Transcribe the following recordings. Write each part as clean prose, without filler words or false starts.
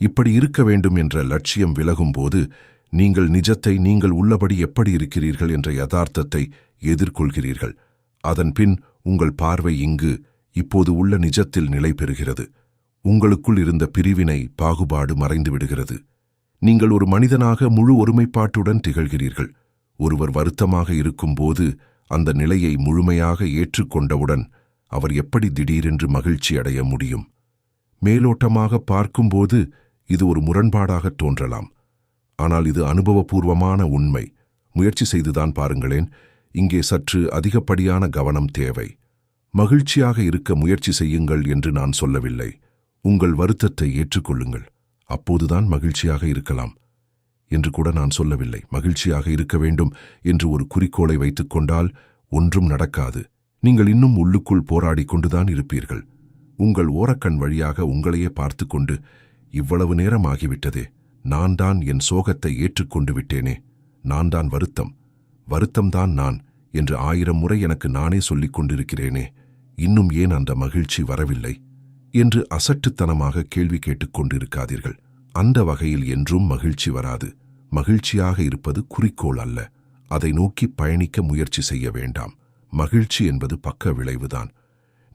இப்படி இருக்க வேண்டும் என்ற லட்சியம் விலகும்போது நீங்கள் நிஜத்தை நீங்கள் உள்ளபடி எப்படி இருக்கிறீர்கள் என்ற யதார்த்தத்தை எதிர்கொள்கிறீர்கள். அதன்பின் உங்கள் பார்வை இங்கு இப்போது உள்ள நிஜத்தில் நிலை பெறுகிறது. உங்களுக்குள் இருந்த பிரிவினை பாகுபாடு மறைந்துவிடுகிறது. நீங்கள் ஒரு மனிதனாக முழு ஒருமைப்பாட்டுடன் திகழ்கிறீர்கள். ஒருவர் வருத்தமாக இருக்கும்போது அந்த நிலையை முழுமையாக ஏற்றுக்கொண்டவுடன் அவர் எப்படி திடீரென்று மகிழ்ச்சி அடைய முடியும்? மேலோட்டமாக பார்க்கும்போது இது ஒரு முரண்பாடாக தோன்றலாம். ஆனால் இது அனுபவபூர்வமான உண்மை. முயற்சி செய்துதான் பாருங்களேன். இங்கே சற்று அதிகப்படியான கவனம் தேவை. மகிழ்ச்சியாக இருக்க முயற்சி செய்யுங்கள் என்று நான் சொல்லவில்லை. உங்கள் வருத்தத்தை ஏற்றுக்கொள்ளுங்கள். அப்போதுதான் மகிழ்ச்சியாக இருக்கலாம் என்று கூட நான் சொல்லவில்லை. மகிழ்ச்சியாக இருக்க வேண்டும் என்று ஒரு குறிக்கோளை வைத்துக்கொண்டால் ஒன்றும் நடக்காது. நீங்கள் இன்னும் உள்ளுக்குள் போராடிக் கொண்டுதான் இருப்பீர்கள். உங்கள் ஓரக்கண் வழியாக உங்களையே பார்த்து கொண்டு, இவ்வளவு நேரம் ஆகிவிட்டதே, நான் தான் என் சோகத்தை ஏற்றுக்கொண்டு விட்டேனே, நான் தான் வருத்தம்தான் நான் என்று 1000 முறை எனக்கு நானே சொல்லிக் கொண்டிருக்கிறேனே, இன்னும் ஏன் அந்த மகிழ்ச்சி வரவில்லை என்று அசட்டுத்தனமாக கேள்வி கேட்டுக் கொண்டிருக்காதீர்கள். அந்த வகையில் என்றும் மகிழ்ச்சி வராது. மகிழ்ச்சியாக இருப்பது குறிக்கோள் அல்ல. அதை நோக்கி பயணிக்க முயற்சி செய்ய வேண்டாம். மகிழ்ச்சி என்பது பக்க விளைவுதான்.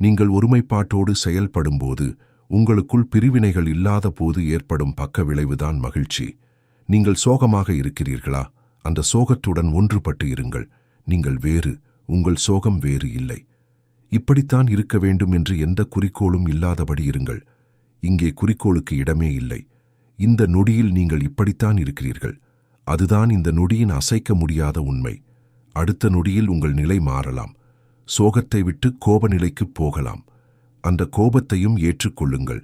நீங்கள் ஒருமைப்பாட்டோடு செயல்படும்போது, உங்களுக்குள் பிரிவினைகள் இல்லாத போது ஏற்படும் பக்க விளைவுதான் மகிழ்ச்சி. நீங்கள் சோகமாக இருக்கிறீர்களா? அந்த சோகத்துடன் ஒன்றுபட்டு இருங்கள். நீங்கள் வேறு, உங்கள் சோகம் வேறு இல்லை. இப்படித்தான் இருக்க வேண்டும் என்று எந்த குறிக்கோளும் இல்லாதபடி இருங்கள். இங்கே குறிக்கோளுக்கு இடமே இல்லை. இந்த நொடியில் நீங்கள் இப்படித்தான் இருக்கிறீர்கள். அதுதான் இந்த நொடியின் அசைக்க முடியாத உண்மை. அடுத்த நொடியில் உங்கள் நிலை மாறலாம். சோகத்தை விட்டு கோப நிலைக்கு போகலாம். அந்த கோபத்தையும் ஏற்றுக்கொள்ளுங்கள்.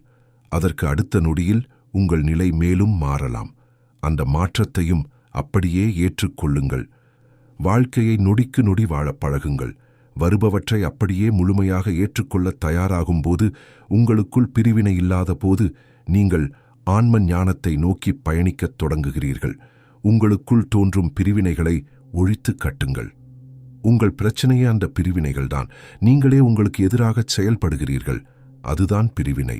அதற்கு அடுத்த நொடியில் உங்கள் நிலை மேலும் மாறலாம். அந்த மாற்றத்தையும் அப்படியே ஏற்றுக்கொள்ளுங்கள். வாழ்க்கையை நொடிக்கு நொடி வாழப் பழகுங்கள். வருபவற்றை அப்படியே முழுமையாக ஏற்றுக்கொள்ள தயாராகும்போது, உங்களுக்குள் பிரிவினை இல்லாத போது, நீங்கள் ஆன்ம ஞானத்தை நோக்கி பயணிக்கத் தொடங்குகிறீர்கள். உங்களுக்குள் தோன்றும் பிரிவினைகளை ஒழித்து கட்டுங்கள். உங்கள் பிரச்சனையே அந்த பிரிவினைகள்தான். நீங்களே உங்களுக்கு எதிராக செயல்படுகிறீர்கள். அதுதான் பிரிவினை.